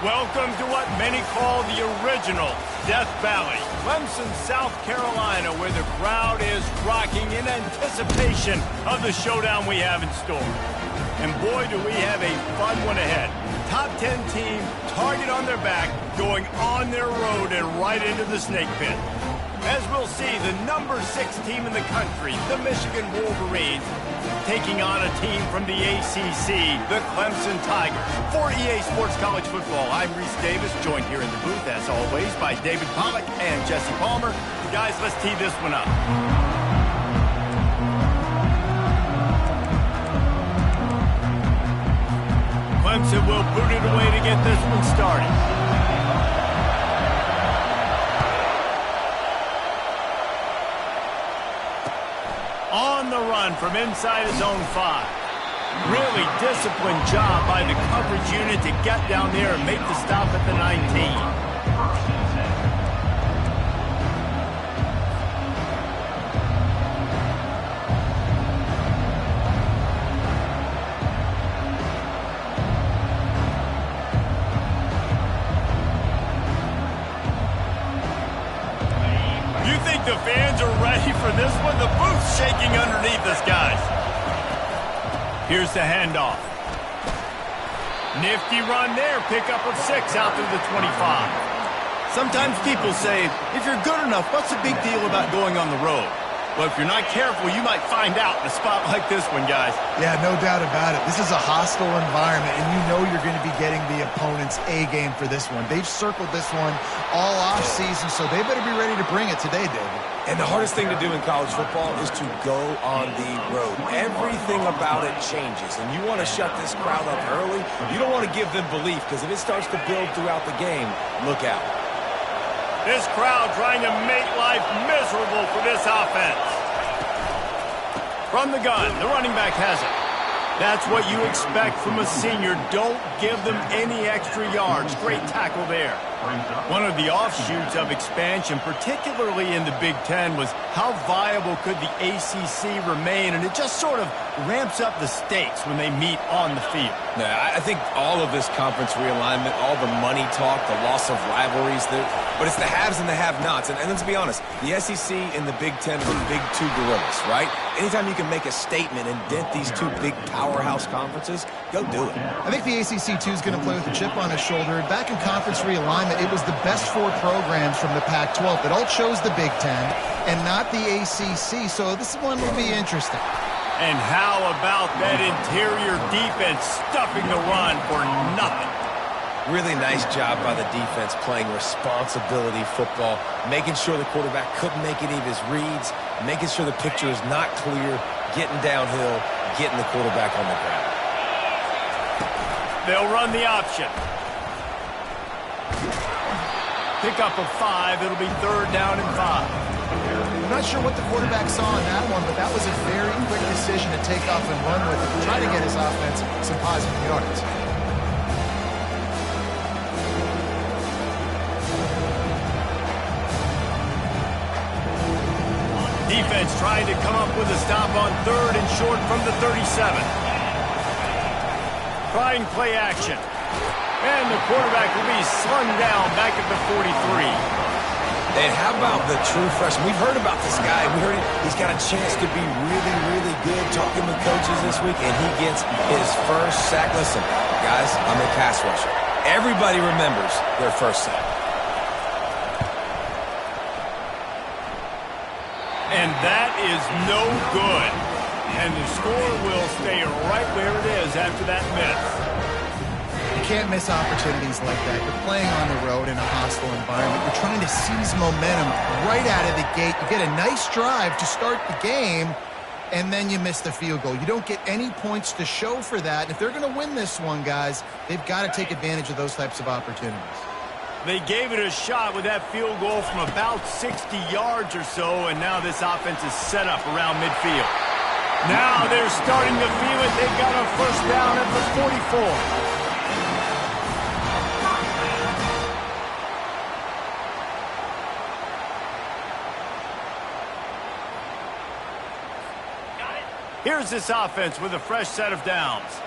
Welcome to what many call the original Death Valley, Clemson, South Carolina, where the crowd is rocking in anticipation of the showdown we have in store. And boy, do we have a fun one ahead. Top 10 team, target on their back, going on their road and right into the snake pit. As we'll see, the number 6 team in the country, the Michigan Wolverines, taking on a team from the ACC, the Clemson Tigers. For EA Sports College Football, I'm Reese Davis, joined here in the booth, as always, by David Pollack and Jesse Palmer. Guys, let's tee this one up. Clemson will boot it away to get this one started. On the run from inside his own 5. Really disciplined job by the coverage unit to get down there and make the stop at the 19. The fans are ready for this one. The booth's shaking underneath us, guys. Here's the handoff. Nifty run there. Pickup of 6 out to the 25. Sometimes people say, if you're good enough, what's the big deal about going on the road? Well, if you're not careful, you might find out in a spot like this one, guys. Yeah, no doubt about it. This is a hostile environment, and you know you're going to be getting the opponent's A game for this one. They've circled this one all offseason, so they better be ready to bring it today, David. And the hardest thing to do in college football is to go on the road. Everything about it changes, and you want to shut this crowd up early. You don't want to give them belief, because if it starts to build throughout the game, look out. This crowd trying to make life miserable for this offense. From the gun, the running back has it. That's what you expect from a senior. Don't give them any extra yards. Great tackle there. One of the offshoots of expansion, particularly in the Big Ten, was how viable could the ACC remain, and it just sort of ramps up the stakes when they meet on the field. Yeah, I think all of this conference realignment, all the money talk, the loss of rivalries, but it's the haves and the have-nots. And let's be honest, the SEC and the Big Ten are the big 2 gorillas, right? Anytime you can make a statement and dent these 2 big powerhouse conferences, go do it. I think the ACC, too, is going to play with a chip on his shoulder. Back in conference realignment, it was the best 4 programs from the Pac-12 that all chose the Big Ten and not the ACC, so this one will be interesting. And how about that interior defense stuffing the run for nothing? Really nice job by the defense playing responsibility football, making sure the quarterback couldn't make any of his reads, making sure the picture is not clear, getting downhill, getting the quarterback on the ground. They'll run the option. Pickup of 5. It'll be 3rd down and 5. I'm not sure what the quarterback saw in that one, but that was a very quick decision to take off and run with it to try to get his offense some positive yards. Defense trying to come up with a stop on 3rd and short from the 37. Trying play action. And the quarterback will be slung down back at the 43. And how about the true freshman? We've heard about this guy. We heard he's got a chance to be really, really good. Talking with coaches this week, and he gets his first sack. Listen, guys, I'm a pass rusher. Everybody remembers their first sack. And that is no good. And the score will stay right where it is after that miss. You can't miss opportunities like that. You're playing on the road in a hostile environment. You're trying to seize momentum right out of the gate. You get a nice drive to start the game, and then you miss the field goal. You don't get any points to show for that. And if they're going to win this one, guys, they've got to take advantage of those types of opportunities. They gave it a shot with that field goal from about 60 yards or so, and now this offense is set up around midfield. Now they're starting to feel it. They've got a first down at the 44. Here's this offense with a fresh set of downs.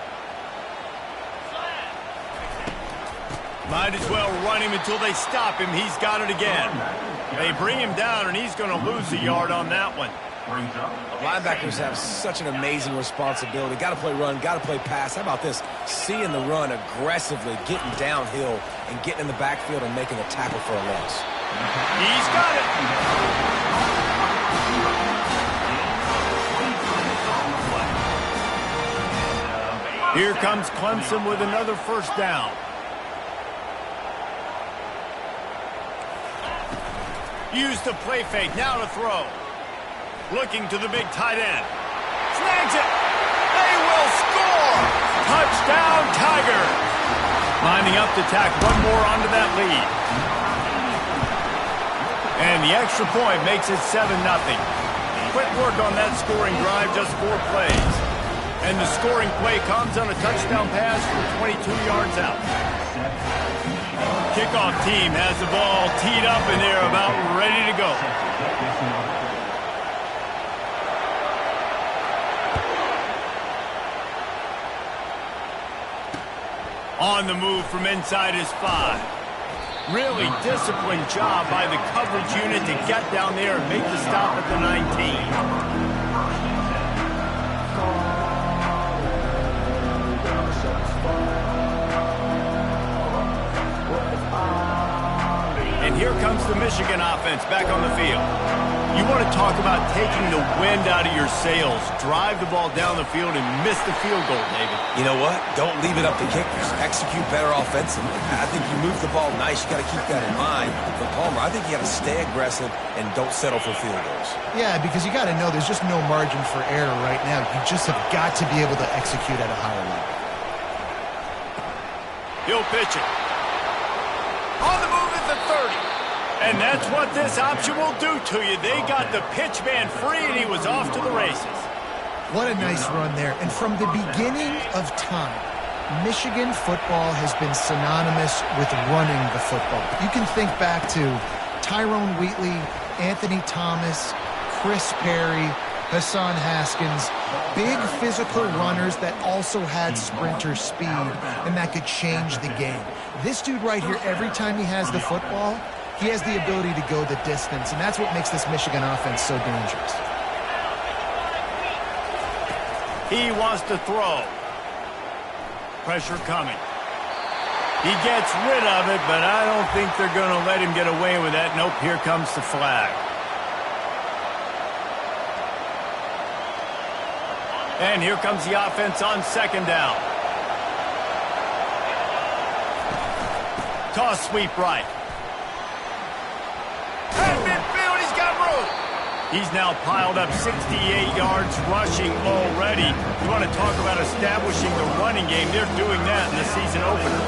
Might as well run him until they stop him. He's got it again. They bring him down, and he's going to lose a yard on that one. Linebackers have such an amazing responsibility. Got to play run, got to play pass. How about this? Seeing the run aggressively, getting downhill, and getting in the backfield and making a tackle for a loss. He's got it. Here comes Clemson with another first down. Use the play fake, now to throw. Looking to the big tight end. Snags it. They will score. Touchdown, Tiger. Lining up to tack one more onto that lead. And the extra point makes it 7-0. Quick work on that scoring drive, just 4 plays. And the scoring play comes on a touchdown pass from 22 yards out. Kickoff team has the ball teed up and they're about ready to go. On the move from inside his 5. Really disciplined job by the coverage unit to get down there and make the stop at the 19. And here comes the Michigan offense back on the field. You want to talk about taking the wind out of your sails. Drive the ball down the field and miss the field goal, David. You know what? Don't leave it up to kickers. Execute better offensively. I think you move the ball nice. You got to keep that in mind. But Palmer, I think you got to stay aggressive and don't settle for field goals. Yeah, because you got to know there's just no margin for error right now. You just have got to be able to execute at a higher level. He'll pitch it. On the move at the 30. And that's what this option will do to you. They got the pitch man free, and he was off to the races. What a nice run there. And from the beginning of time, Michigan football has been synonymous with running the football. You can think back to Tyrone Wheatley, Anthony Thomas, Chris Perry, Hassan Haskins, big physical runners that also had sprinter speed, and that could change the game. This dude right here, every time he has the football, he has the ability to go the distance, and that's what makes this Michigan offense so dangerous. He wants to throw. Pressure coming. He gets rid of it, but I don't think they're going to let him get away with that. Nope, here comes the flag. And here comes the offense on second down. Toss sweep right. At midfield, he's got room. He's now piled up 68 yards rushing already. You want to talk about establishing the running game? They're doing that in the season opener.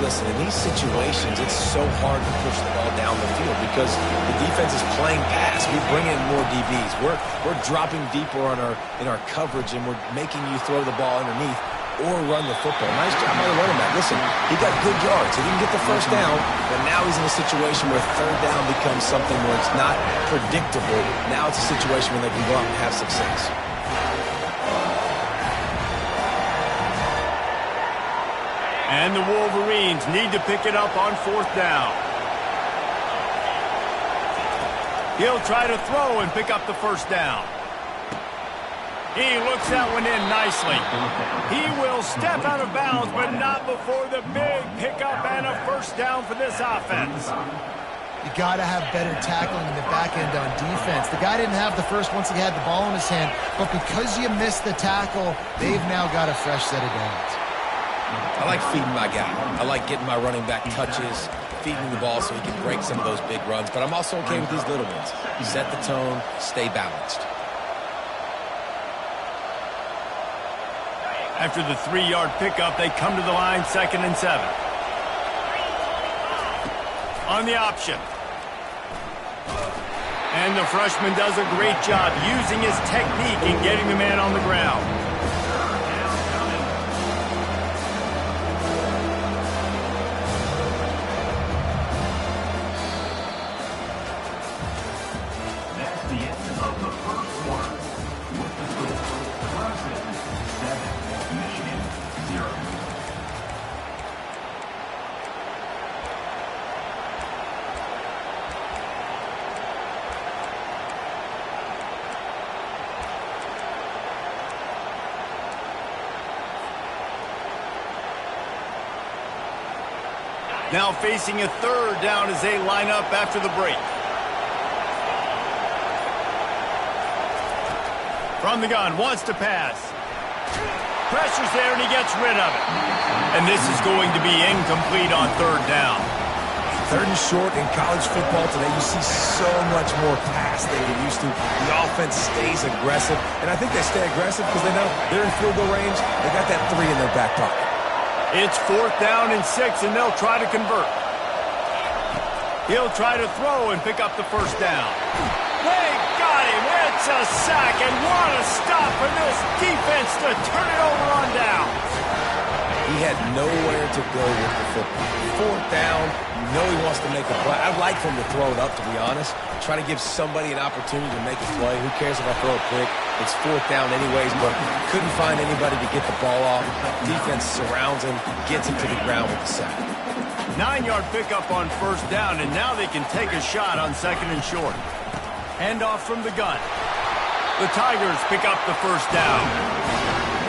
Listen, in these situations, it's so hard to push the ball down the field because the defense is playing pass. We bring in more DBs. We're dropping deeper in our coverage, and we're making you throw the ball underneath or run the football. Nice job by the running back. Listen, he got good yards. He didn't get the first down, but now he's in a situation where third down becomes something where it's not predictable. Now it's a situation where they can go out and have success. And the Wolverines need to pick it up on fourth down. He'll try to throw and pick up the first down. He looks that one in nicely. He will step out of bounds, but not before the big pickup and a first down for this offense. You got to have better tackling in the back end on defense. The guy didn't have the first once he had the ball in his hand, but because you missed the tackle, they've now got a fresh set of downs. I like feeding my guy. I like getting my running back touches, feeding the ball so he can break some of those big runs, but I'm also okay with these little ones. Set the tone, stay balanced. After the 3-yard pickup, they come to the line, 2nd and 7. On the option. And the freshman does a great job using his technique and getting the man on the ground. Now facing a third down as they line up after the break. From the gun, wants to pass. Pressure's there, and he gets rid of it. And this is going to be incomplete on third down. Third and short in college football today, you see so much more pass than you're used to. The offense stays aggressive, and I think they stay aggressive because they know they're in field goal range. They got that 3 in their back pocket. It's 4th down and 6, and they'll try to convert. He'll try to throw and pick up the first down. They got him. It's a sack, and what a stop for this defense to turn it over on down. He had nowhere to go with the football. 4th down, you know he wants to make a play. I'd like for him to throw it up, to be honest. Try to give somebody an opportunity to make a play. Who cares if I throw a pick? It's 4th down anyways, but couldn't find anybody to get the ball off. Defense surrounds him, gets him to the ground with the sack. 9-yard pickup on first down, and now they can take a shot on 2nd and short. Handoff from the gun. The Tigers pick up the first down.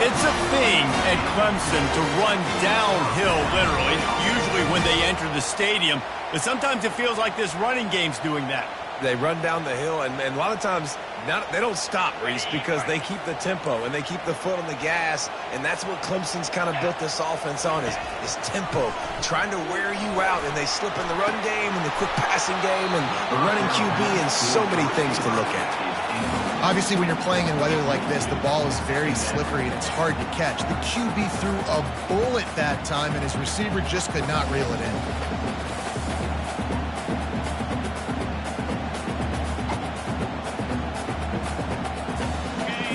It's a thing at Clemson to run downhill, literally, usually when they enter the stadium. But sometimes it feels like this running game's doing that. They run down the hill, and a lot of times they don't stop, Reese, because they keep the tempo and they keep the foot on the gas, and that's what Clemson's kind of built this offense on is tempo, trying to wear you out, and they slip in the run game and the quick passing game and the running QB and so many things to look at. Obviously, when you're playing in weather like this, the ball is very slippery and it's hard to catch. The QB threw a bullet that time, and his receiver just could not reel it in.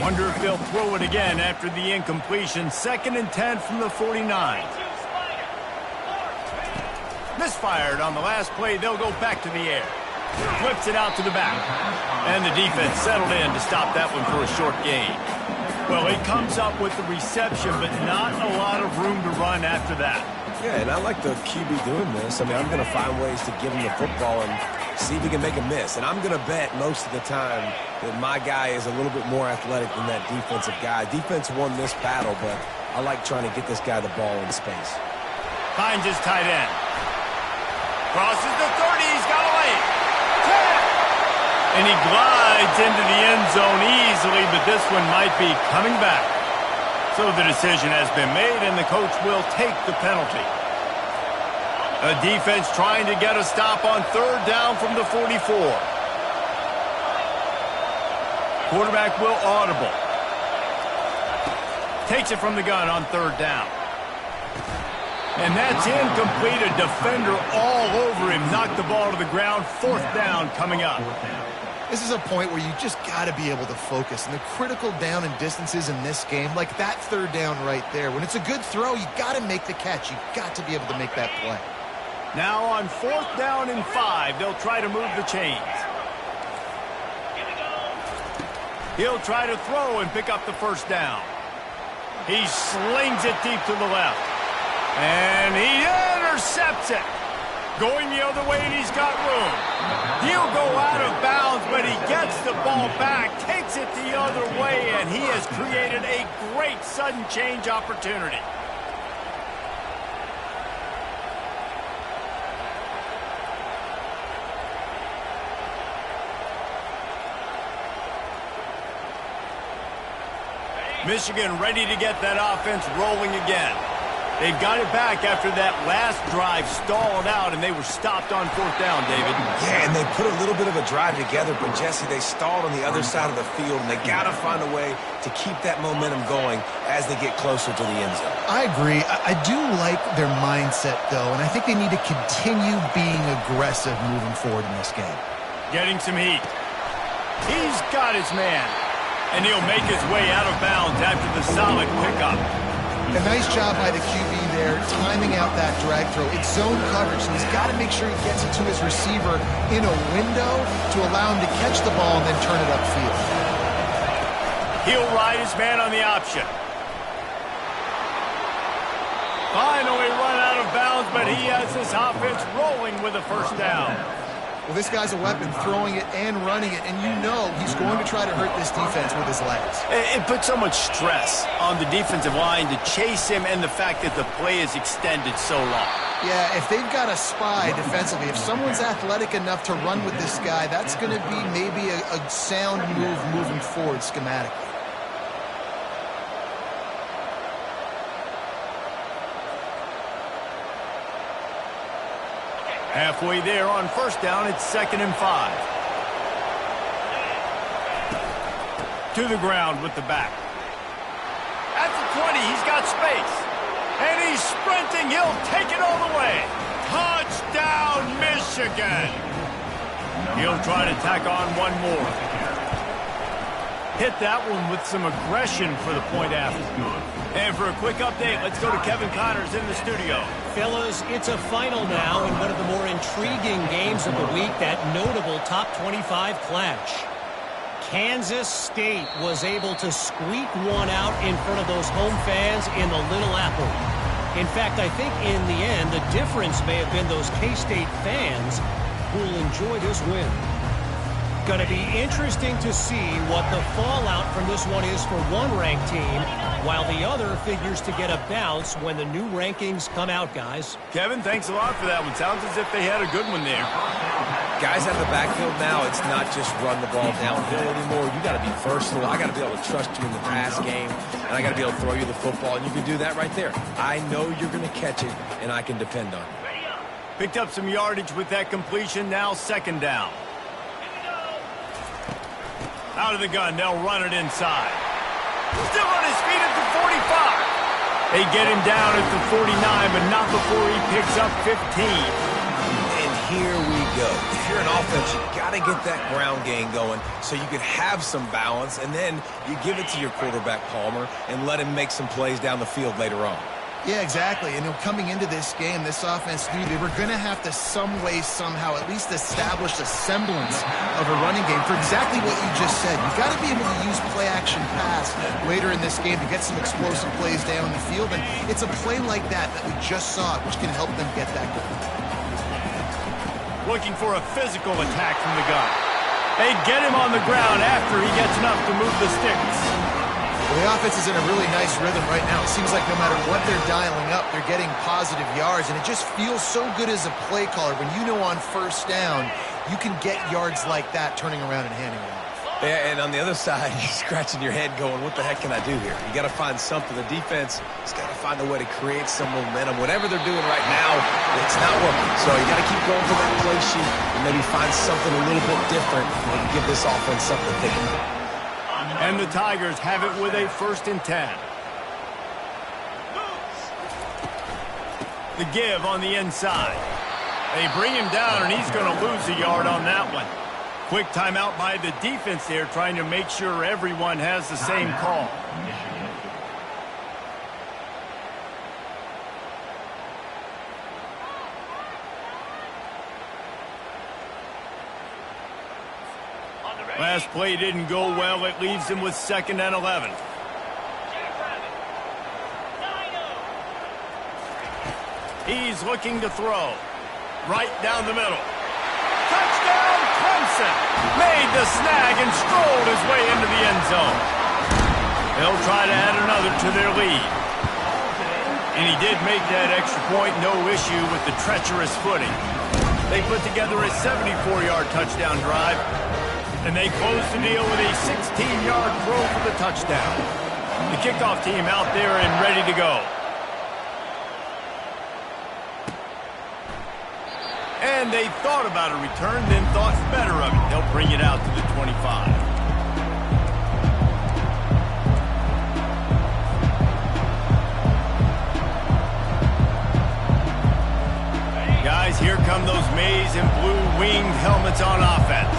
Wonder if they'll throw it again after the incompletion. 2nd and 10 from the 49. Misfired on the last play. They'll go back to the air. Flips it out to the back. And the defense settled in to stop that one for a short gain. Well, he comes up with the reception, but not a lot of room to run after that. Yeah, and I like the QB doing this. I mean, I'm going to find ways to give him the football and see if he can make a miss. And I'm going to bet most of the time that my guy is a little bit more athletic than that defensive guy. Defense won this battle, but I like trying to get this guy the ball in space. Finds his tight end. Crosses the 30. He's got a lane. And he glides into the end zone easily, but this one might be coming back. So the decision has been made, and the coach will take the penalty. A defense trying to get a stop on third down from the 44. Quarterback will audible. Takes it from the gun on third down. And that's incomplete. A defender all over him. Knocked the ball to the ground. 4th down coming up. This is a point where you just got to be able to focus. And the critical down and distances in this game, like that third down right there, when it's a good throw, you got to make the catch. You got to be able to make that play. Now on 4th down and 5, they'll try to move the chains. He'll try to throw and pick up the first down. He slings it deep to the left. And he intercepts it. Going the other way, and he's got room. He'll go out of bounds, but he gets the ball back, takes it the other way, and he has created a great sudden change opportunity. Michigan ready to get that offense rolling again. They got it back after that last drive stalled out, and they were stopped on 4th down, David. Yeah, and they put a little bit of a drive together, but, Jesse, they stalled on the other side of the field, and they got to find a way to keep that momentum going as they get closer to the end zone. I agree. I do like their mindset, though, and I think they need to continue being aggressive moving forward in this game. Getting some heat. He's got his man, and he'll make his way out of bounds after the solid pickup. A nice job by the QB there, timing out that drag throw. It's zone coverage, so he's got to make sure he gets it to his receiver in a window to allow him to catch the ball and then turn it upfield. He'll ride his man on the option. Finally run out of bounds, but he has this offense rolling with a first down. Well, this guy's a weapon, throwing it and running it, and you know he's going to try to hurt this defense with his legs. It puts so much stress on the defensive line to chase him, and the fact that the play is extended so long. Yeah, if they've got a spy defensively, if someone's athletic enough to run with this guy, that's going to be maybe a sound move moving forward schematically. Halfway there on first down, it's 2nd and 5. To the ground with the back. At the 20, he's got space. And he's sprinting. He'll take it all the way. Touchdown, Michigan. He'll try to tack on one more. Hit that one with some aggression for the point after. And for a quick update, let's go to Kevin Connors in the studio. Fellas, it's a final now in one of the more intriguing games of the week, that notable top 25 clash. Kansas State was able to squeak one out in front of those home fans in the Little Apple. In fact, I think in the end, the difference may have been those K-State fans who will enjoy this win. Going to be interesting to see what the fallout from this one is for one ranked team, while the other figures to get a bounce when the new rankings come out, guys. Kevin, thanks a lot for that one. Sounds as if they had a good one there. Guys at the backfield now, it's not just run the ball downhill anymore. You got to be versatile. I got to be able to trust you in the pass game, and I got to be able to throw you the football, and you can do that right there. I know you're going to catch it, and I can depend on it. Picked up some yardage with that completion. Now 2nd down. Out of the gun, they'll run it inside. Still on his feet at the 45. They get him down at the 49, but not before he picks up 15. And here we go. If you're an offense, you got to get that ground game going so you can have some balance, and then you give it to your quarterback, Palmer, and let him make some plays down the field later on. Yeah, exactly. And coming into this game, this offense knew they were going to have to some way, somehow, at least establish a semblance of a running game for exactly what you just said. You've got to be able to use play-action pass later in this game to get some explosive plays down the field. And it's a play like that we just saw, which can help them get that going. Looking for a physical attack from the gun. They get him on the ground after he gets enough to move the sticks. Well, the offense is in a really nice rhythm right now. It seems like no matter what they're dialing up, they're getting positive yards, and it just feels so good as a play caller when you know on first down you can get yards like that turning around and handing it off. Yeah, and on the other side, you're scratching your head going, what the heck can I do here? You got to find something. The defense has got to find a way to create some momentum. Whatever they're doing right now, it's not working. So you got to keep going for that play sheet and maybe find something a little bit different and give this offense something to think about. And the Tigers have it with a 1st and 10. The give on the inside. They bring him down, and he's going to lose a yard on that one. Quick timeout by the defense there, trying to make sure everyone has the same call. Last play didn't go well. It leaves him with 2nd and 11. He's looking to throw. Right down the middle. Touchdown, Clemson! Made the snag and strolled his way into the end zone. They'll try to add another to their lead. And he did make that extra point, no issue with the treacherous footing. They put together a 74-yard touchdown drive. And they close the deal with a 16-yard throw for the touchdown. The kickoff team out there and ready to go. And they thought about a return, then thought better of it. They'll bring it out to the 25. Guys, here come those maize and blue winged helmets on offense.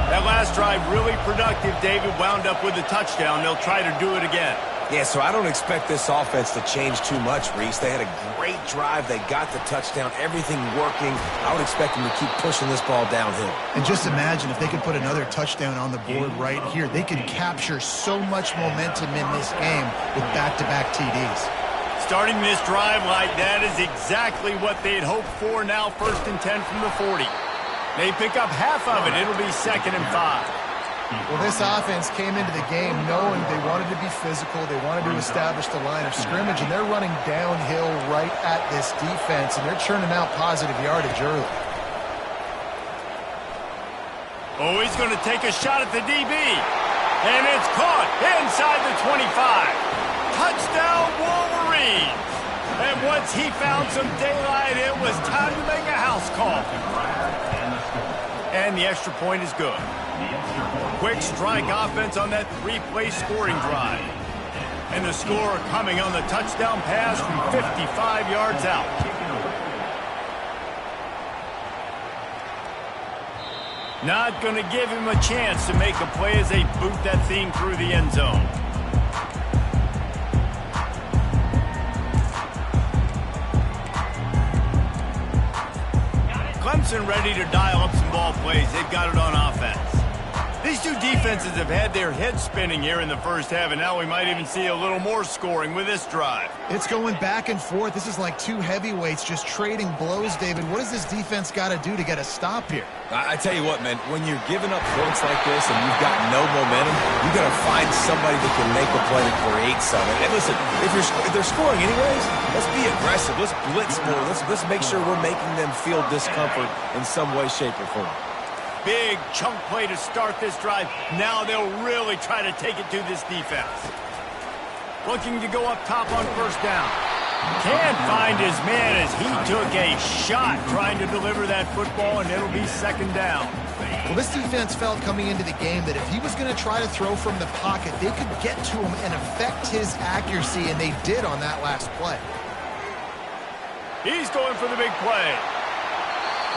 That last drive really productive. David wound up with a touchdown. They'll try to do it again. Yeah, so I don't expect this offense to change too much, Reese. They had a great drive. They got the touchdown. Everything working. I would expect them to keep pushing this ball downhill. And just imagine if they could put another touchdown on the board right here. They could capture so much momentum in this game with back-to-back TDs. Starting this drive like that is exactly what they'd hoped for. Now 1st and 10 from the 40. They pick up half of it. It'll be 2nd and 5. Well, this offense came into the game knowing they wanted to be physical. They wanted to establish the line of scrimmage, and they're running downhill right at this defense, and they're churning out positive yardage early. Oh, he's going to take a shot at the DB. And it's caught inside the 25. Touchdown, Wolverines. And once he found some daylight, it was time to make a house call. And the extra point is good. Quick strike offense on that 3-play scoring drive. And the score coming on the touchdown pass from 55 yards out. Not going to give him a chance to make a play as they boot that thing through the end zone. Clemson ready to dial up some ball plays. They've got it on offense. These two defenses have had their heads spinning here in the first half, and now we might even see a little more scoring with this drive. It's going back and forth. This is like two heavyweights just trading blows, David. What does this defense got to do to get a stop here? I tell you what, man, when you're giving up points like this and you've got no momentum, you got to find somebody that can make a play to create something. And listen, if they're scoring anyways, let's be aggressive. Let's blitz more. Let's make sure we're making them feel discomfort in some way, shape, or form. Big chunk play to start this drive. Now they'll really try to take it to this defense. Looking to go up top on first down. Can't find his man as he took a shot trying to deliver that football, and it'll be 2nd down. Well, this defense felt coming into the game that if he was going to try to throw from the pocket, they could get to him and affect his accuracy, and they did on that last play. He's going for the big play.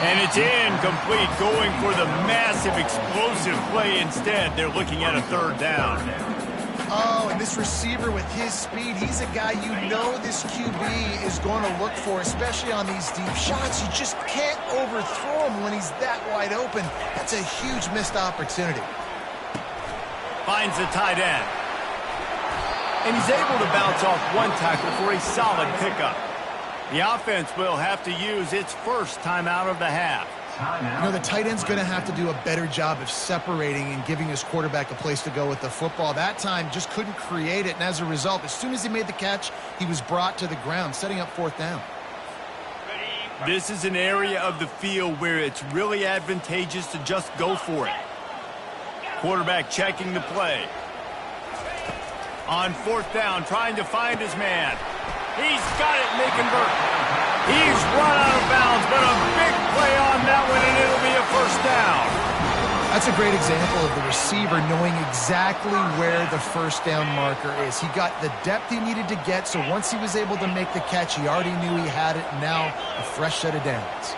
And it's incomplete, going for the massive explosive play instead. They're looking at a 3rd down. Oh, and this receiver with his speed, he's a guy you know this QB is going to look for, especially on these deep shots. You just can't overthrow him when he's that wide open. That's a huge missed opportunity. Finds the tight end. And he's able to bounce off one tackle for a solid pickup. The offense will have to use its first timeout of the half. You know, the tight end's going to have to do a better job of separating and giving his quarterback a place to go with the football. That time just couldn't create it, and as a result, as soon as he made the catch, he was brought to the ground, setting up 4th down. This is an area of the field where it's really advantageous to just go for it. Quarterback checking the play. On 4th down, trying to find his man. He's got it, and they convert. He's run out of bounds, but a big play on that one, and it'll be a 1st down. That's a great example of the receiver knowing exactly where the 1st down marker is. He got the depth he needed to get, so once he was able to make the catch, he already knew he had it, and now a fresh set of downs.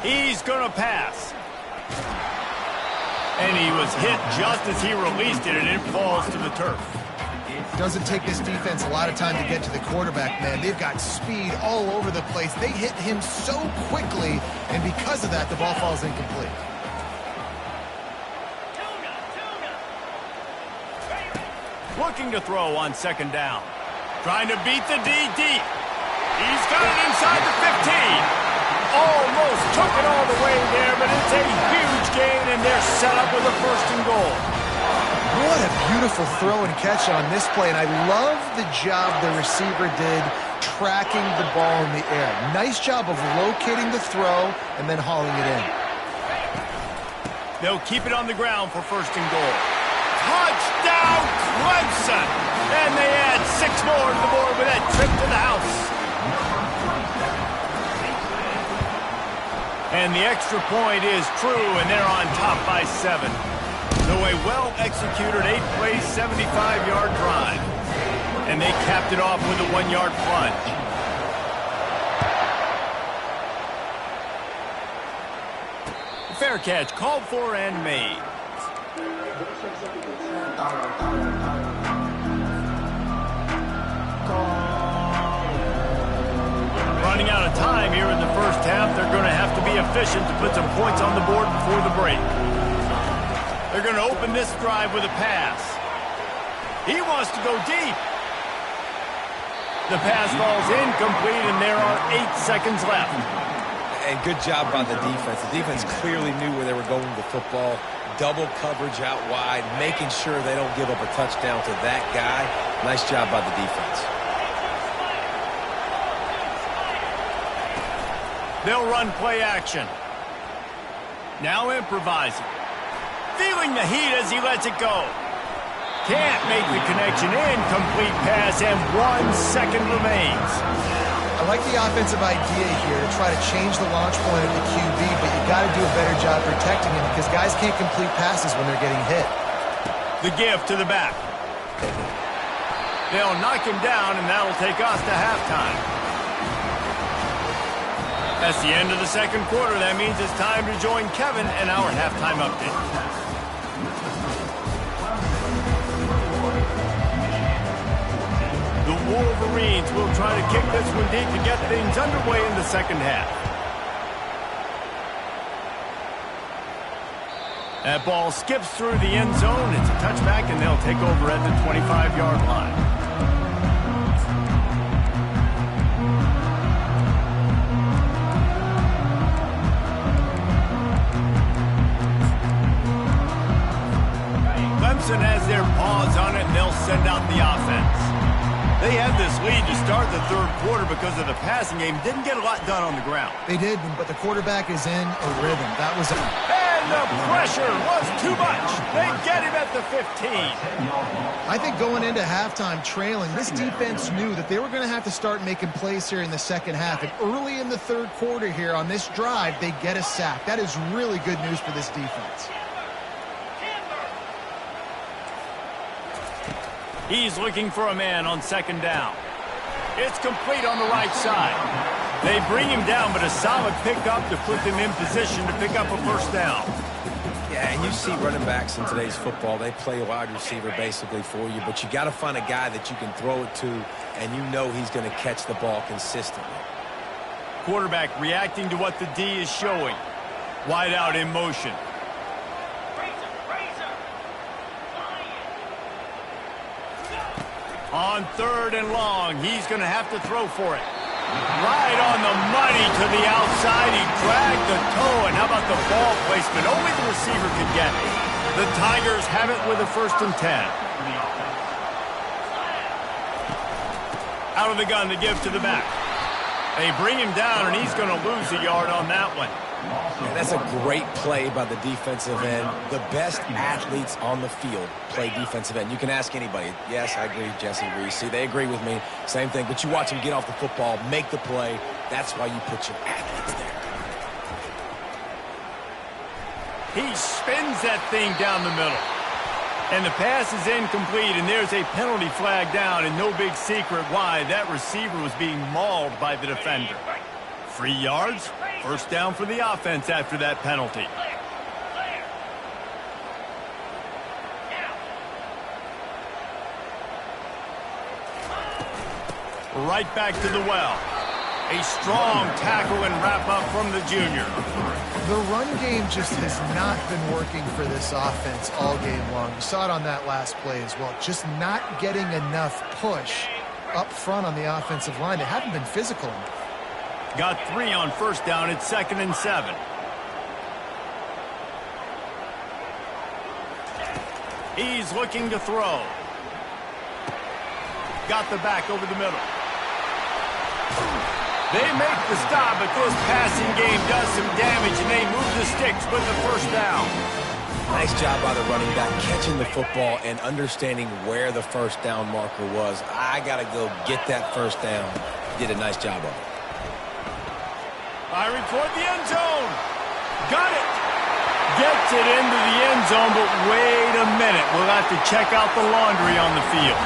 He's going to pass. And he was hit just as he released it, and it falls to the turf. Doesn't take this defense a lot of time to get to the quarterback, man. They've got speed all over the place. They hit him so quickly, and because of that, the ball falls incomplete. Looking to throw on 2nd down. Trying to beat the D deep. He's got it inside the 15. Almost took it all the way there, but it's a huge gain, and they're set up with a 1st and goal. What a beautiful throw and catch on this play, and I love the job the receiver did tracking the ball in the air. Nice job of locating the throw and then hauling it in. They'll keep it on the ground for 1st and goal. Touchdown, Clemson! And they add 6 more to the board with that trip to the house. And the extra point is true, and they're on top by 7. So a well-executed 8-play, 75-yard drive. And they capped it off with a 1-yard plunge. Fair catch, called for and made. Running out of time here in the first half. They're going to have to be efficient to put some points on the board before the break. They're going to open this drive with a pass. He wants to go deep. The pass falls incomplete, and there are 8 seconds left. And good job by the defense. The defense clearly knew where they were going with the football. Double coverage out wide, making sure they don't give up a touchdown to that guy. Nice job by the defense. They'll run play action. Now improvising. Feeling the heat as he lets it go. Can't make the connection. Incomplete pass, and 1 second remains. I like the offensive idea here to try to change the launch point of the QB, but you got to do a better job protecting him because guys can't complete passes when they're getting hit. The give to the back. They'll knock him down, and that'll take us to halftime. That's the end of the second quarter. That means it's time to join Kevin and our halftime update. The Wolverines will try to kick this one deep to get things underway in the second half. That ball skips through the end zone. It's a touchback, and they'll take over at the 25-yard line. Clemson has their paws on it, and they'll send out the offense. They had this lead to start the third quarter because of the passing game. Didn't get a lot done on the ground. They did, but the quarterback is in a rhythm. That was And the pressure was too much. They get him at the 15. I think going into halftime trailing, this defense knew that they were going to have to start making plays here in the second half. And early in the third quarter here on this drive, they get a sack. That is really good news for this defense. He's looking for a man on second down. It's complete on the right side. They bring him down, but a solid pickup to put them in position to pick up a first down. Yeah, and you see running backs in today's football, they play a wide receiver basically for you, but you got to find a guy that you can throw it to, and you know he's going to catch the ball consistently. Quarterback reacting to what the D is showing. Wide out in motion. On third and long, he's going to have to throw for it. Right on the money to the outside. He dragged the toe, and how about the ball placement? Only the receiver could get it. The Tigers have it with a 1st and 10. Out of the gun to give to the back. They bring him down, and he's going to lose a yard on that one. And that's a great play by the defensive end. The best athletes on the field play defensive end. You can ask anybody. Yes, I agree, Jesse Reese. See, they agree with me. Same thing. But you watch them get off the football, make the play. That's why you put your athletes there. He spins that thing down the middle. And the pass is incomplete, and there's a penalty flag down, and no big secret why. That receiver was being mauled by the defender. 3 yards, first down for the offense after that penalty. Right back to the well. A strong tackle and wrap-up from the junior. The run game just has not been working for this offense all game long. You saw it on that last play as well. Just not getting enough push up front on the offensive line. They haven't been physical enough. Got 3 on first down. It's 2nd and 7. He's looking to throw. Got the back over the middle. They make the stop, but this passing game does some damage, and they move the sticks with the first down. Nice job by the running back, catching the football and understanding where the first down marker was. I got to go get that first down. Did a nice job of it. Firing toward the end zone. Got it. Gets it into the end zone, but wait a minute. We'll have to check out the laundry on the field.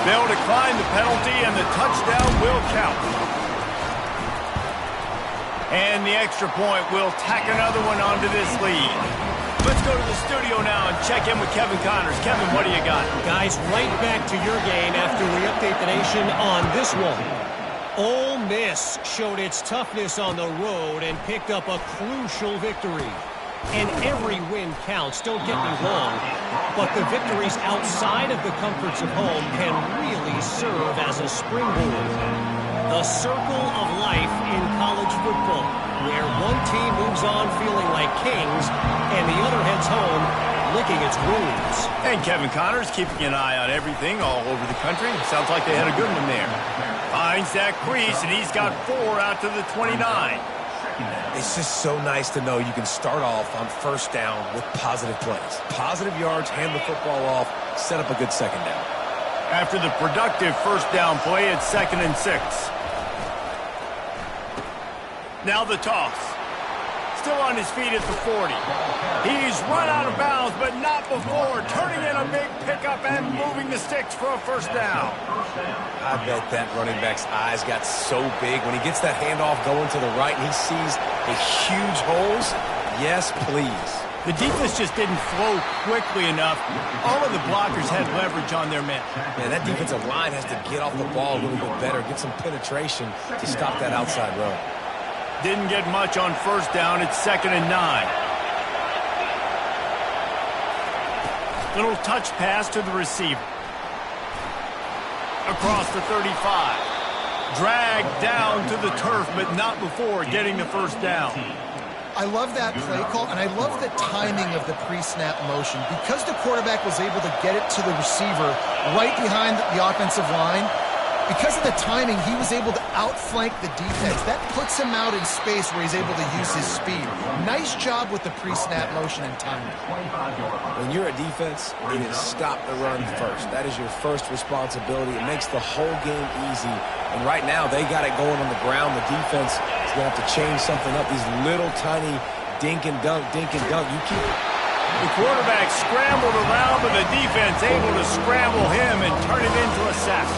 They'll decline the penalty, and the touchdown will count. And the extra point will tack another one onto this lead. Let's go to the studio now and check in with Kevin Connors. Kevin, what do you got? Guys, right back to your game after we update the nation on this one. Ole Miss showed its toughness on the road and picked up a crucial victory. And every win counts, don't get me wrong, but the victories outside of the comforts of home can really serve as a springboard. The circle of life in college football, where one team moves on feeling like kings and the other heads home licking its wounds. And Kevin Connors keeping an eye on everything all over the country. Sounds like they had a good one there. Finds that crease, and he's got 4 out to the 29. It's just so nice to know you can start off on first down with positive plays. Positive yards, hand the football off, set up a good second down. After the productive first down play, it's 2nd and 6. Now the toss. Still on his feet at the 40. He's run out of bounds, but not before. Turning in a big pickup and moving the sticks for a first down. I bet that running back's eyes got so big when he gets that handoff going to the right and he sees the huge holes. Yes, please. The defense just didn't flow quickly enough. All of the blockers had leverage on their men. Man, that defensive line has to get off the ball a little bit better, get some penetration to stop that outside run. Didn't get much on first down. It's 2nd and 9. Little touch pass to the receiver. Across the 35. Dragged down to the turf, but not before getting the first down. I love that play call, and I love the timing of the pre-snap motion. Because the quarterback was able to get it to the receiver right behind the offensive line, because of the timing, he was able to outflank the defense. That puts him out in space where he's able to use his speed. Nice job with the pre-snap motion and timing. When you're a defense, it is stop the run first. That is your first responsibility. It makes the whole game easy. And right now, they got it going on the ground. The defense is going to have to change something up. These little tiny dink and dunk, dink and dunk. You keep it. The quarterback scrambled around, but the defense able to scramble him and turn it into a sack.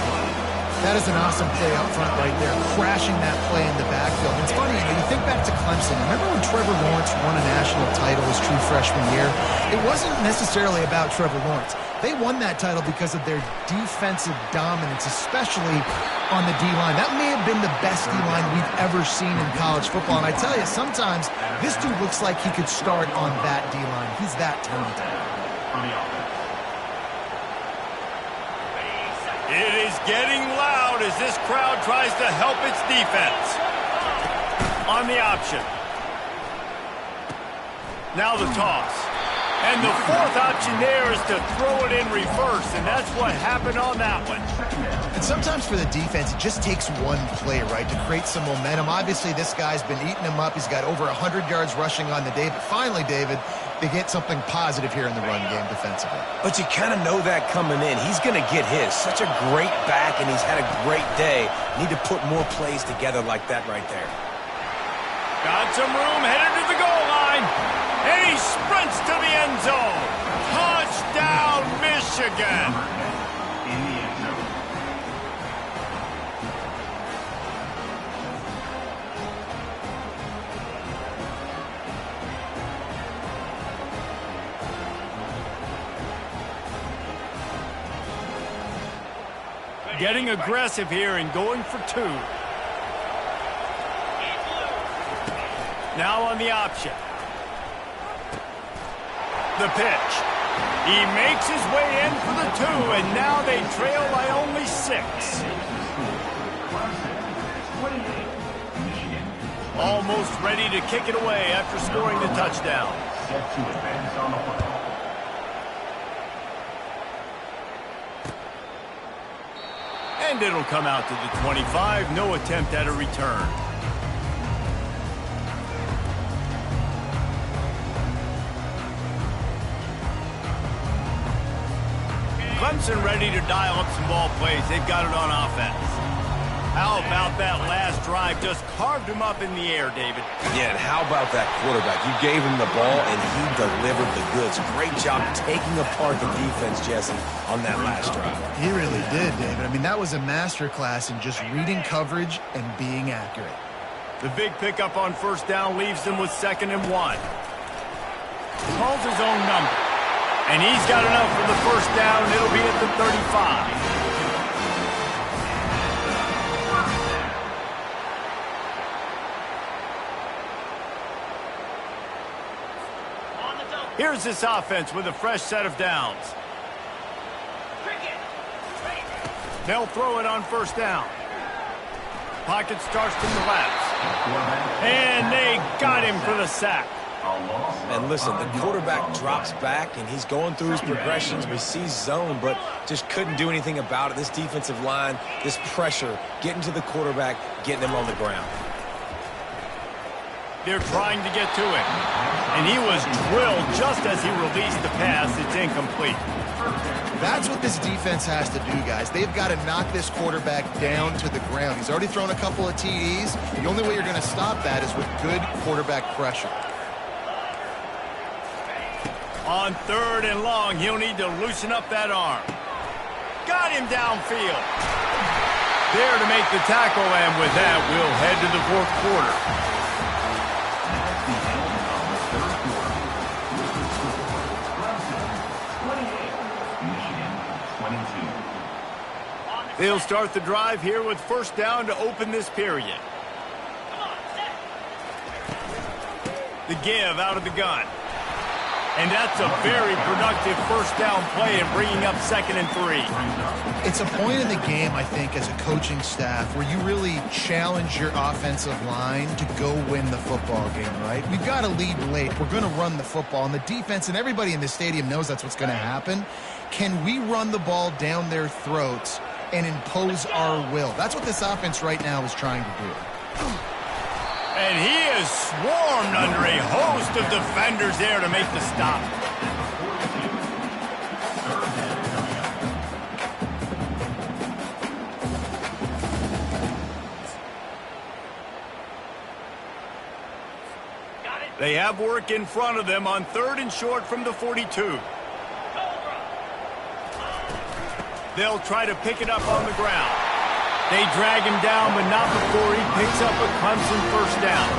That is an awesome play up front right there, crashing that play in the backfield. And it's funny, you think back to Clemson. Remember when Trevor Lawrence won a national title his true freshman year? It wasn't necessarily about Trevor Lawrence. They won that title because of their defensive dominance, especially on the D-line. That may have been the best D-line we've ever seen in college football. And I tell you, sometimes this dude looks like he could start on that D-line. He's that talented. It is getting loud as this crowd tries to help its defense. On the option. Now the toss. And the fourth option there is to throw it in reverse, and that's what happened on that one. And sometimes for the defense, it just takes one play, right, to create some momentum. Obviously, this guy's been eating him up. He's got over 100 yards rushing on the day. But finally, David, they get something positive here in the run game defensively. But you kind of know that coming in. He's going to get his. Such a great back, and he's had a great day. Need to put more plays together like that right there. Got some room, headed to the goal line. And he sprints to the end zone. Touchdown, Michigan. Getting aggressive here and going for 2. Now on the option. The pitch. He makes his way in for the 2, and now they trail by only 6. Almost ready to kick it away after scoring the touchdown. And it'll come out to the 25. No attempt at a return. Clemson ready to dial up some ball plays. They've got it on offense. How about that last drive? Just carved him up in the air, David. Yeah, and how about that quarterback? You gave him the ball, and he delivered the goods. Great job taking apart the defense, Jesse, on that last drive. He really did, David. I mean, that was a masterclass in just reading coverage and being accurate. The big pickup on first down leaves them with 2nd and 1. Calls his own number. And he's got enough for the first down. It'll be at the 35. Here's this offense with a fresh set of downs. They'll throw it on first down. Pocket starts from the left. And they got him for the sack. And listen, the quarterback drops back, and he's going through his progressions. We see zone, but just couldn't do anything about it. This defensive line, this pressure, getting to the quarterback, getting him on the ground. They're trying to get to him. And he was drilled just as he released the pass. It's incomplete. That's what this defense has to do, guys. They've got to knock this quarterback down to the ground. He's already thrown a couple of TDs. The only way you're going to stop that is with good quarterback pressure. On 3rd and long, he'll need to loosen up that arm. Got him downfield. There to make the tackle, and with that, we'll head to the 4th quarter. They'll start the drive here with first down to open this period. The give out of the gun. And that's a very productive first down play in bringing up 2nd and 3. It's a point in the game, I think, as a coaching staff where you really challenge your offensive line to go win the football game, right? We've got to lead late. We're going to run the football. And the defense and everybody in the stadium knows that's what's going to happen. Can we run the ball down their throats and impose our will? That's what this offense right now is trying to do. And he is swarmed under a host of defenders there to make the stop. They have work in front of them on 3rd and short from the 42. They'll try to pick it up on the ground. They drag him down, but not before he picks up a Clemson first down.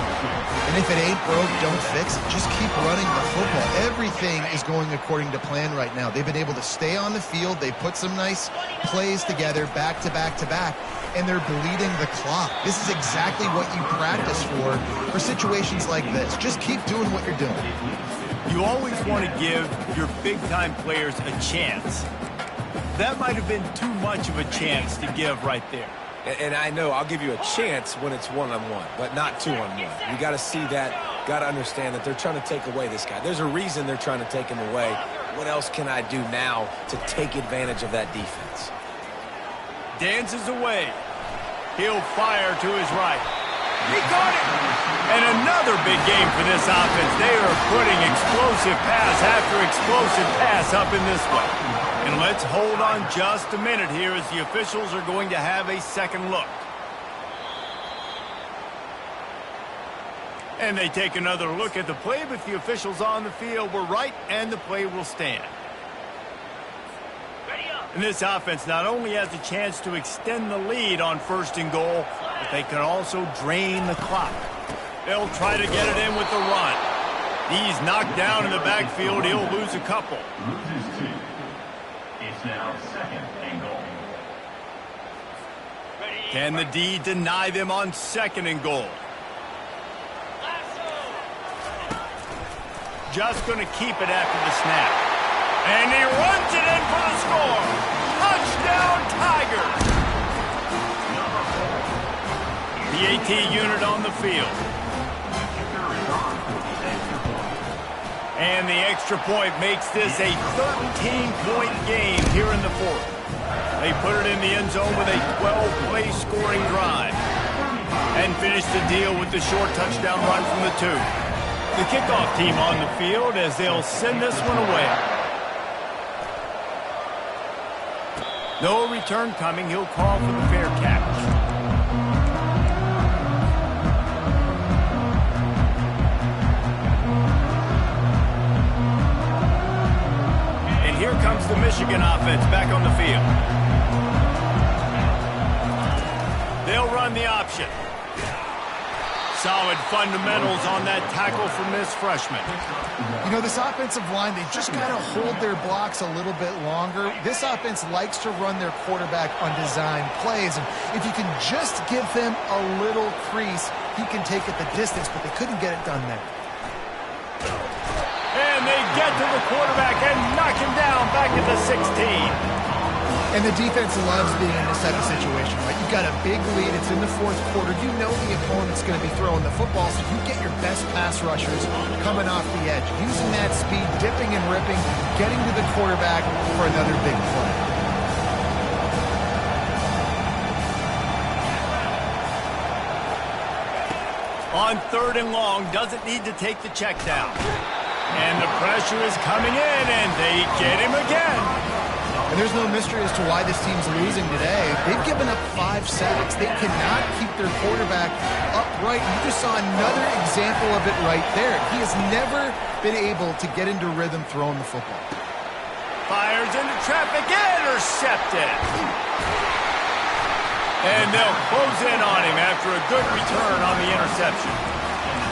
And if it ain't broke, don't fix it. Just keep running the football. Everything is going according to plan right now. They've been able to stay on the field. They put some nice plays together back to back to back, and they're bleeding the clock. This is exactly what you practice for situations like this. Just keep doing what you're doing. You always want to give your big-time players a chance. That might have been too much of a chance to give right there. And I know I'll give you a chance when it's one-on-one, but not two-on-one. You got to see that, got to understand that they're trying to take away this guy. There's a reason they're trying to take him away. What else can I do now to take advantage of that defense? Dances away. He'll fire to his right. He caught it! And another big game for this offense. They are putting explosive pass after explosive pass up in this one. And let's hold on just a minute here as the officials are going to have a second look. And they take another look at the play, but the officials on the field were right, and the play will stand. And this offense not only has a chance to extend the lead on 1st and goal, but they can also drain the clock. They'll try to get it in with the run. He's knocked down in the backfield. He'll lose a couple. It's now 2nd and goal. Can the D deny them on 2nd and goal? Just going to keep it after the snap. And he runs it in for the score. Touchdown, Tigers. The AT unit on the field. And the extra point makes this a 13-point game here in the 4th. They put it in the end zone with a 12-play scoring drive. And finish the deal with the short touchdown run from the 2. The kickoff team on the field as they'll send this one away. No return coming. He'll call for the fair catch. Here comes the Michigan offense back on the field. They'll run the option. Solid fundamentals on that tackle from this freshman. You know, this offensive line, they just got to hold their blocks a little bit longer. This offense likes to run their quarterback on design plays. And if you can just give him a little crease, he can take it the distance, but they couldn't get it done there. And they get to the quarterback and knock him down back at the 16. And the defense loves being in this type of situation, right? You've got a big lead. It's in the fourth quarter. You know the opponent's going to be throwing the football, so you get your best pass rushers coming off the edge, using that speed, dipping and ripping, getting to the quarterback for another big play. On 3rd and long, doesn't need to take the check down. And the pressure is coming in, and they get him again. And there's no mystery as to why this team's losing today. They've given up 5 sacks. They cannot keep their quarterback upright. You just saw another example of it right there. He has never been able to get into rhythm throwing the football. Fires into traffic, intercepted. And they'll close in on him after a good return on the interception.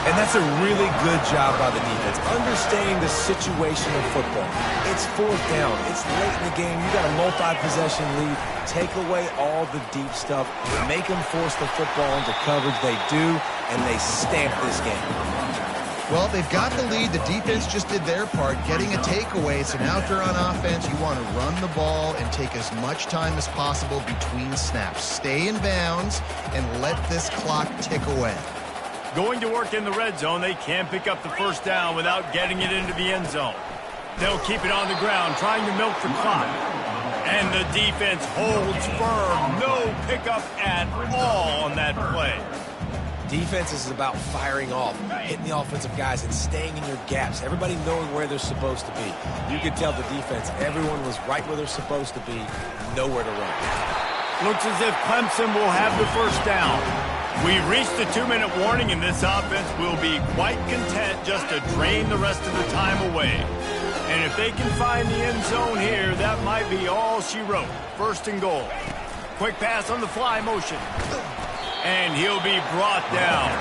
And that's a really good job by the defense, understanding the situation of football. It's 4th down. It's late in the game. You got a multi-possession lead. Take away all the deep stuff. Make them force the football into coverage. They do, and they stamp this game. Well, they've got the lead. The defense just did their part, getting a takeaway. So now if they're on offense, you want to run the ball and take as much time as possible between snaps. Stay in bounds and let this clock tick away. Going to work in the red zone, they can't pick up the 1st down without getting it into the end zone. They'll keep it on the ground, trying to milk the clock. And the defense holds firm. No pickup at all on that play. Defense is about firing off, hitting the offensive guys, and staying in your gaps. Everybody knowing where they're supposed to be. You can tell the defense, everyone was right where they're supposed to be, nowhere to run. Looks as if Clemson will have the 1st down. We've reached the 2-minute warning, and this offense will be quite content just to drain the rest of the time away. And if they can find the end zone here, that might be all she wrote. 1st and goal. Quick pass on the fly motion. And he'll be brought down.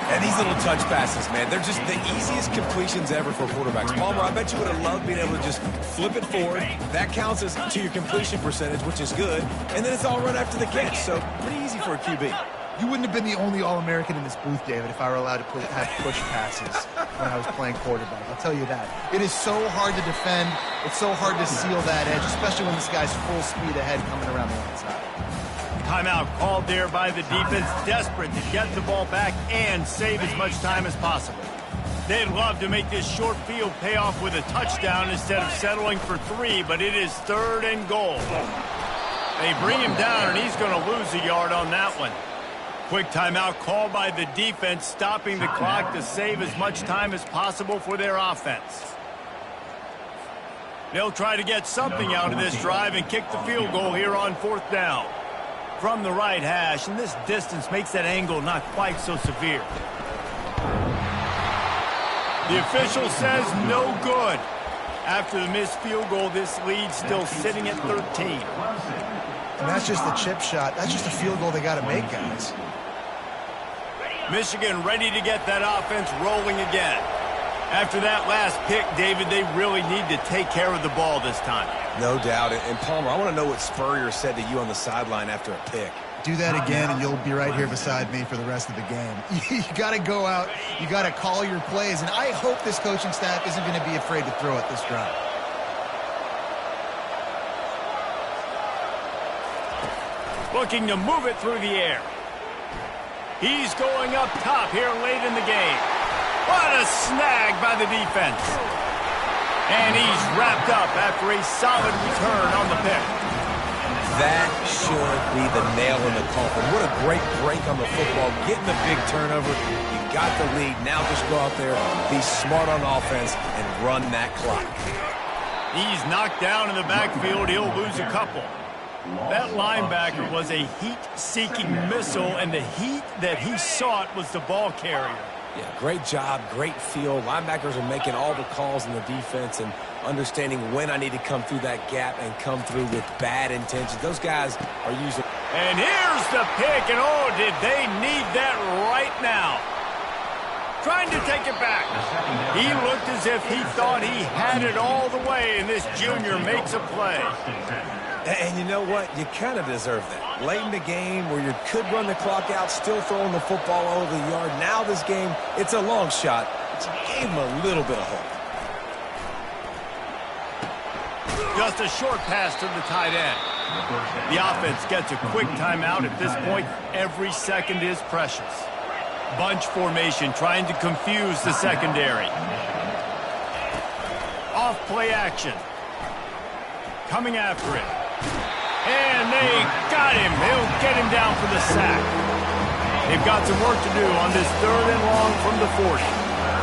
And these little touch passes, man, they're just the easiest completions ever for quarterbacks. Palmer, I bet you would have loved being able to just flip it forward. That counts as to your completion percentage, which is good. And then it's all run after the catch, so pretty easy for a QB. You wouldn't have been the only All-American in this booth, David, if I were allowed to have push passes when I was playing quarterback. I'll tell you that. It is so hard to defend. It's so hard to seal that edge, especially when this guy's full speed ahead coming around the outside. Timeout called there by the defense, desperate to get the ball back and save as much time as possible. They'd love to make this short field pay off with a touchdown instead of settling for 3, but it is 3rd and goal. They bring him down, and he's going to lose a yard on that one. Quick timeout called by the defense, stopping the clock to save as much time as possible for their offense. They'll try to get something out of this drive and kick the field goal here on 4th down. From the right hash, and this distance makes that angle not quite so severe. The official says no good. After the missed field goal, this lead still sitting at 13. And that's just the chip shot. That's just a field goal they got to make, guys. Michigan ready to get that offense rolling again. After that last pick, David, they really need to take care of the ball this time. No doubt. And Palmer, I want to know what Spurrier said to you on the sideline after a pick. Do that again, and you'll be right here beside me for the rest of the game. You got to go out. You got to call your plays. And I hope this coaching staff isn't going to be afraid to throw it this drive. Looking to move it through the air. He's going up top here late in the game. What a snag by the defense. And he's wrapped up after a solid return on the pick. That should be the nail in the coffin. What a great break on the football. Getting the big turnover. You got the lead. Now just go out there, be smart on offense, and run that clock. He's knocked down in the backfield. He'll lose a couple. That linebacker was a heat-seeking missile, and the heat that he sought was the ball carrier. Yeah, great job, great feel. Linebackers are making all the calls in the defense and understanding when I need to come through that gap and come through with bad intentions. Those guys are using... And here's the pick, and oh, did they need that right now. Trying to take it back. He looked as if he thought he had it all the way, and this junior makes a play. And you know what? You kind of deserve that. Late in the game where you could run the clock out, still throwing the football over the yard. Now this game, it's a long shot, but you gave him a little bit of hope. Just a short pass to the tight end. The offense gets a quick timeout. At this point, every second is precious. Bunch formation trying to confuse the secondary. Off play action. Coming after it. And they got him. They'll get him down for the sack. They've got some work to do on this 3rd and long from the 40.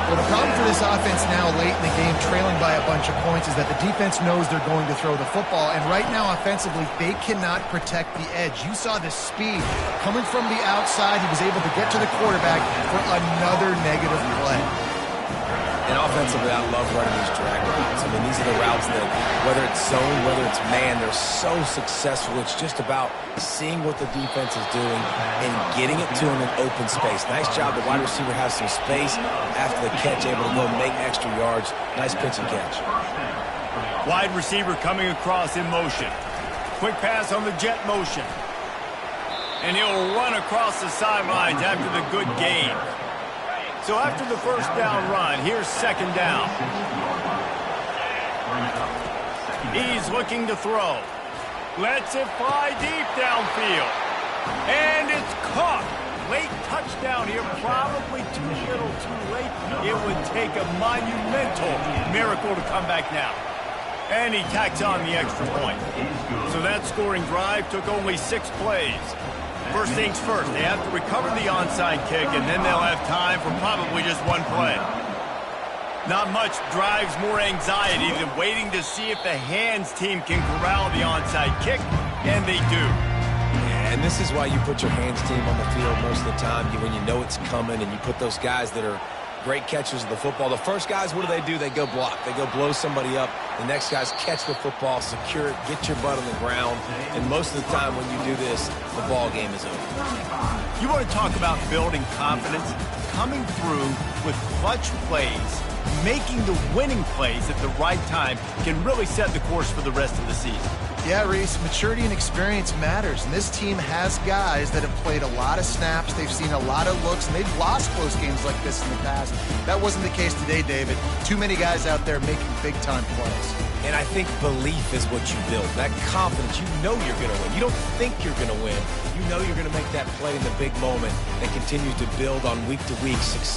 Well, the problem for this offense now late in the game, trailing by a bunch of points, is that the defense knows they're going to throw the football. And right now, offensively, they cannot protect the edge. You saw the speed coming from the outside. He was able to get to the quarterback for another negative play. And offensively, I love running these drag routes. I mean, these are the routes that, whether it's zone, whether it's man, they're so successful. It's just about seeing what the defense is doing and getting it to him in open space. Nice job. The wide receiver has some space after the catch, able to go make extra yards. Nice pitch and catch. Wide receiver coming across in motion. Quick pass on the jet motion. And he'll run across the sidelines after the good gain. So after the first down run, here's 2nd down. He's looking to throw. Lets it fly deep downfield. And it's caught. Late touchdown here, probably too little too late. It would take a monumental miracle to come back now. And he tacks on the extra point. So that scoring drive took only 6 plays. First things first, they have to recover the onside kick, and then they'll have time for probably just 1 play. Not much drives more anxiety than waiting to see if the hands team can corral the onside kick, and they do. And this is why you put your hands team on the field most of the time, when you know it's coming, and you put those guys that are great catchers of the football. The first guys, what do? They go block. They go blow somebody up. The next guys catch the football, secure it, get your butt on the ground. And most of the time when you do this, the ball game is over. You want to talk about building confidence? Coming through with clutch plays, making the winning plays at the right time can really set the course for the rest of the season. Yeah, Reese, maturity and experience matters, and this team has guys that have played a lot of snaps, they've seen a lot of looks, and they've lost close games like this in the past. That wasn't the case today, David. Too many guys out there making big-time plays. And I think belief is what you build. That confidence, you know you're going to win. You don't think you're going to win. You know you're going to make that play in the big moment that continues to build on week-to-week success.